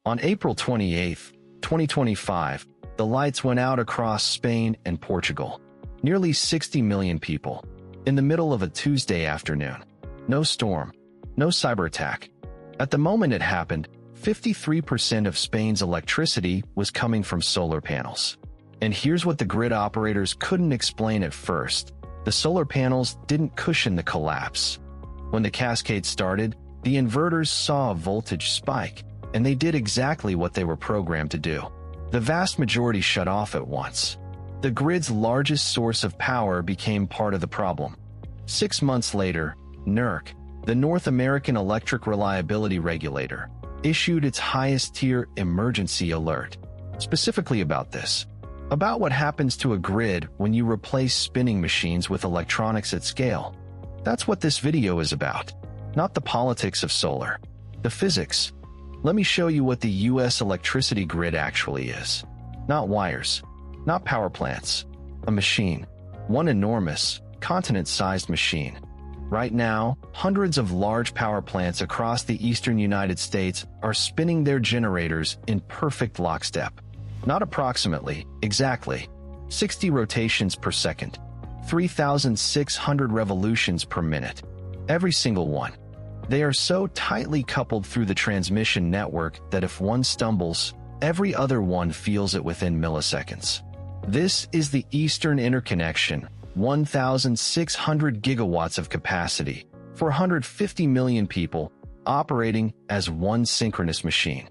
On April 28, 2025, the lights went out across Spain and Portugal. Nearly 60 million people. In the middle of a Tuesday afternoon. No storm. No cyberattack. At the moment it happened, 53% of Spain's electricity was coming from solar panels. And here's what the grid operators couldn't explain at first. The solar panels didn't cushion the collapse. When the cascade started, the inverters saw a voltage spike, and they did exactly what they were programmed to do. The vast majority shut off at once. The grid's largest source of power became part of the problem. 6 months later, NERC, the North American Electric Reliability Regulator, issued its highest-tier emergency alert, specifically about this. About what happens to a grid when you replace spinning machines with electronics at scale. That's what this video is about. Not the politics of solar. The physics. Let me show you what the US electricity grid actually is. Not wires. Not power plants. A machine. One enormous, continent-sized machine. Right now, hundreds of large power plants across the eastern United States are spinning their generators in perfect lockstep. Not approximately, exactly. 60 rotations per second. 3,600 revolutions per minute. Every single one. They are so tightly coupled through the transmission network that if one stumbles, every other one feels it within milliseconds. This is the Eastern Interconnection, 1,600 gigawatts of capacity, 450 million people, operating as one synchronous machine.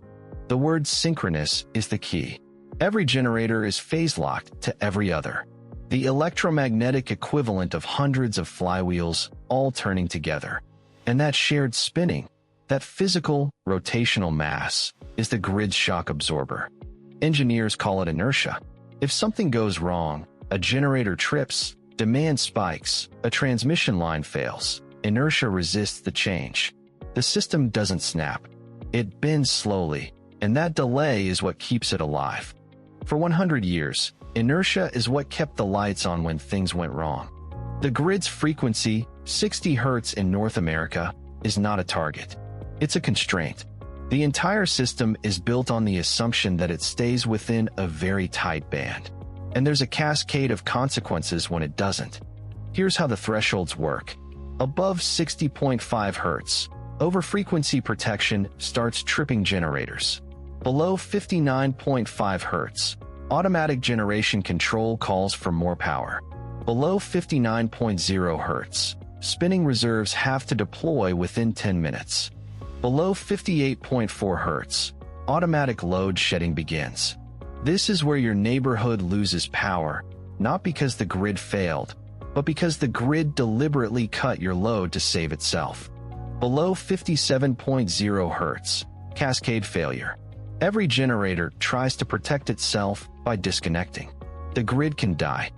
The word synchronous is the key. Every generator is phase-locked to every other. The electromagnetic equivalent of hundreds of flywheels, all turning together. And that shared spinning, that physical, rotational mass, is the grid's shock absorber. Engineers call it inertia. If something goes wrong, a generator trips, demand spikes, a transmission line fails, inertia resists the change. The system doesn't snap. It bends slowly, and that delay is what keeps it alive. For 100 years, inertia is what kept the lights on when things went wrong. The grid's frequency, 60 Hz in North America, is not a target. It's a constraint. The entire system is built on the assumption that it stays within a very tight band. And there's a cascade of consequences when it doesn't. Here's how the thresholds work. Above 60.5 Hz, over-frequency protection starts tripping generators. Below 59.5 Hz, automatic generation control calls for more power. Below 59.0 Hz, spinning reserves have to deploy within 10 minutes. Below 58.4 Hz, automatic load shedding begins. This is where your neighborhood loses power, not because the grid failed, but because the grid deliberately cut your load to save itself. Below 57.0 Hz, cascade failure. Every generator tries to protect itself by disconnecting. The grid can die.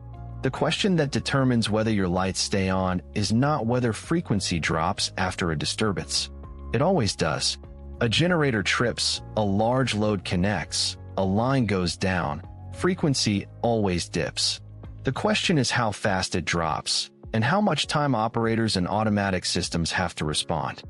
The question that determines whether your lights stay on is not whether frequency drops after a disturbance. It always does. A generator trips, a large load connects, a line goes down, frequency always dips. The question is how fast it drops, and how much time operators and automatic systems have to respond.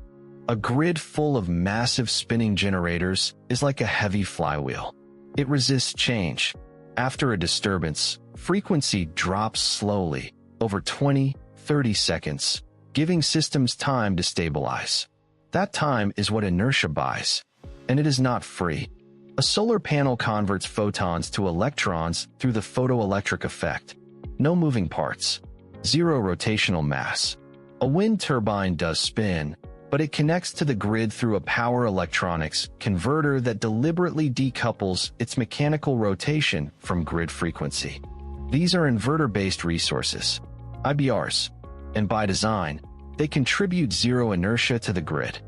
A grid full of massive spinning generators is like a heavy flywheel. It resists change. After a disturbance, frequency drops slowly, over 20-30 seconds, giving systems time to stabilize. That time is what inertia buys, and it is not free. A solar panel converts photons to electrons through the photoelectric effect. No moving parts. Zero rotational mass. A wind turbine does spin, but it connects to the grid through a power electronics converter that deliberately decouples its mechanical rotation from grid frequency. These are inverter-based resources, IBRs, and by design, they contribute zero inertia to the grid.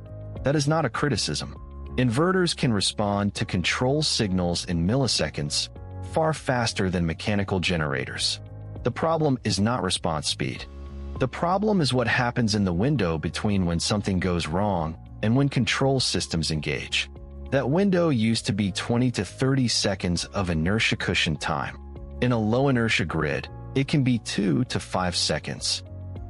That is not a criticism. Inverters can respond to control signals in milliseconds, far faster than mechanical generators. The problem is not response speed. The problem is what happens in the window between when something goes wrong and when control systems engage. That window used to be 20 to 30 seconds of inertia cushion time. In a low inertia grid, it can be 2 to 5 seconds.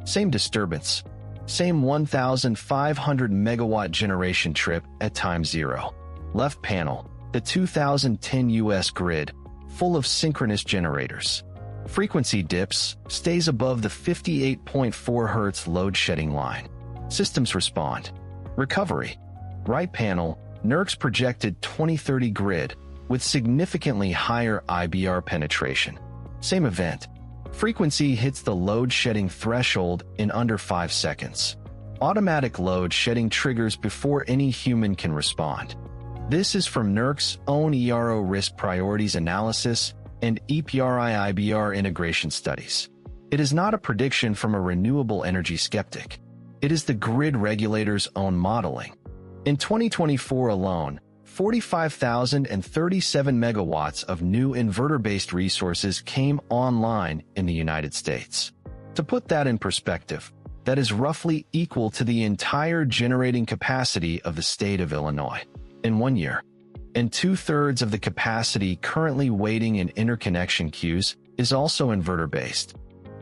Same disturbance. Same 1,500 megawatt generation trip at time zero. Left panel, the 2010 U.S. grid, full of synchronous generators. Frequency dips, stays above the 58.4 Hz load-shedding line. Systems respond. Recovery. Right panel, NERC's projected 2030 grid, with significantly higher IBR penetration. Same event. Frequency hits the load-shedding threshold in under 5 seconds. Automatic load shedding triggers before any human can respond. This is from NERC's own ERO risk priorities analysis and EPRI-IBR integration studies. It is not a prediction from a renewable energy skeptic. It is the grid regulator's own modeling. In 2024 alone, 45,037 megawatts of new inverter-based resources came online in the United States. To put that in perspective, that is roughly equal to the entire generating capacity of the state of Illinois in 1 year. And 2/3 of the capacity currently waiting in interconnection queues is also inverter-based.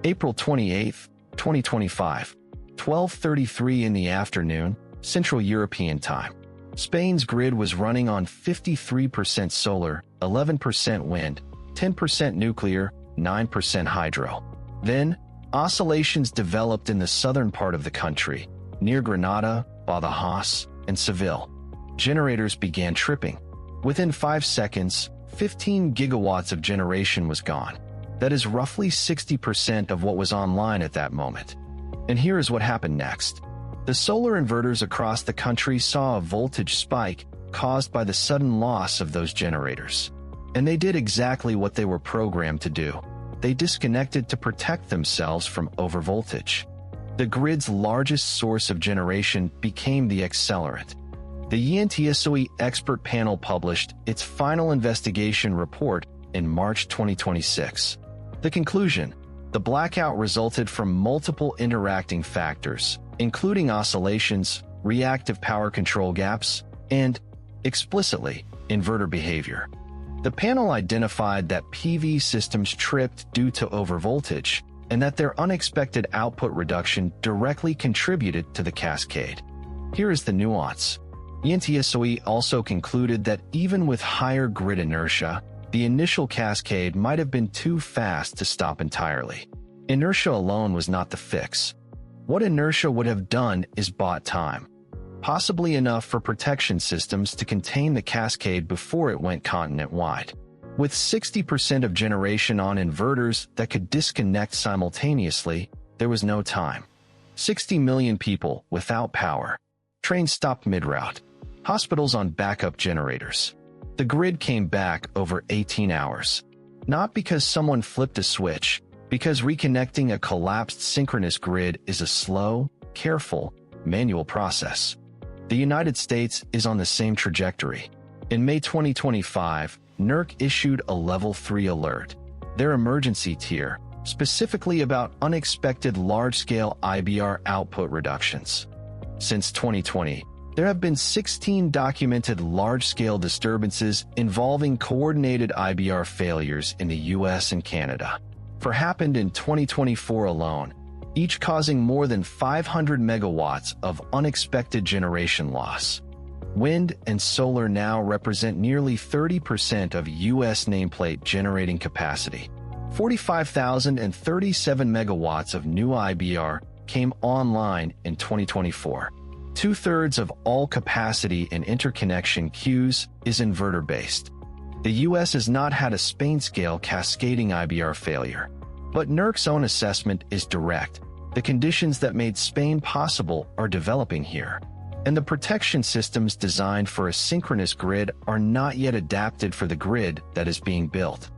April 28, 2025, 12:33 in the afternoon, Central European Time. Spain's grid was running on 53% solar, 11% wind, 10% nuclear, 9% hydro. Then, oscillations developed in the southern part of the country, near Granada, Badajoz, and Seville. Generators began tripping. Within 5 seconds, 15 gigawatts of generation was gone. That is roughly 60% of what was online at that moment. And here is what happened next. The solar inverters across the country saw a voltage spike caused by the sudden loss of those generators. And they did exactly what they were programmed to do. They disconnected to protect themselves from overvoltage. The grid's largest source of generation became the accelerant. The YNTSOE expert panel published its final investigation report in March 2026. The conclusion: the blackout resulted from multiple interacting factors, including oscillations, reactive power control gaps, and, explicitly, inverter behavior. The panel identified that PV systems tripped due to overvoltage, and that their unexpected output reduction directly contributed to the cascade. Here is the nuance. YNTSOE also concluded that even with higher grid inertia, the initial cascade might have been too fast to stop entirely. Inertia alone was not the fix. What inertia would have done is bought time, possibly enough for protection systems to contain the cascade before it went continent-wide. With 60% of generation on inverters that could disconnect simultaneously, there was no time. 60 million people without power. Trains stopped mid-route. Hospitals on backup generators. The grid came back over 18 hours. Not because someone flipped a switch, because reconnecting a collapsed synchronous grid is a slow, careful, manual process. The United States is on the same trajectory. In May 2025, NERC issued a Level 3 alert, their emergency tier, specifically about unexpected large-scale IBR output reductions. Since 2020, there have been 16 documented large-scale disturbances involving coordinated IBR failures in the US and Canada. Four happened in 2024 alone, each causing more than 500 megawatts of unexpected generation loss. Wind and solar now represent nearly 30% of U.S. nameplate generating capacity. 45,037 megawatts of new IBR came online in 2024. 2/3 of all capacity in interconnection queues is inverter-based. The U.S. has not had a Spain-scale cascading IBR failure. But NERC's own assessment is direct. The conditions that made Spain possible are developing here. And the protection systems designed for a synchronous grid are not yet adapted for the grid that is being built.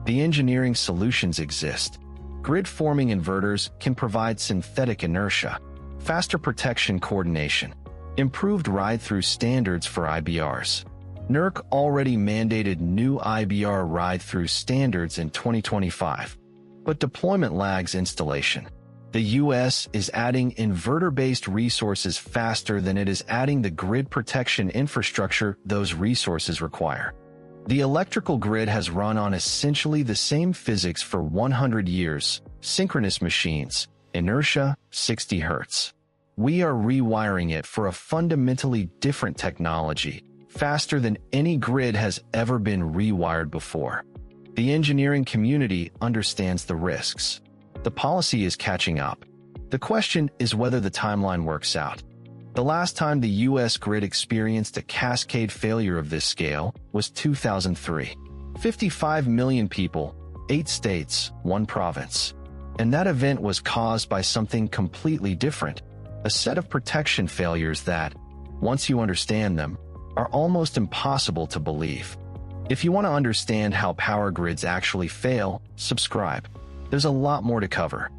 The engineering solutions exist. Grid-forming inverters can provide synthetic inertia, faster protection coordination, improved ride-through standards for IBRs. NERC already mandated new IBR ride-through standards in 2025, but deployment lags installation. The U.S. is adding inverter-based resources faster than it is adding the grid protection infrastructure those resources require. The electrical grid has run on essentially the same physics for 100 years, synchronous machines, inertia, 60 Hz. We are rewiring it for a fundamentally different technology, faster than any grid has ever been rewired before. The engineering community understands the risks. The policy is catching up. The question is whether the timeline works out. The last time the U.S. grid experienced a cascade failure of this scale was 2003. 55 million people, 8 states, 1 province. And that event was caused by something completely different, a set of protection failures that, once you understand them, are almost impossible to believe. If you want to understand how power grids actually fail, subscribe. There's a lot more to cover.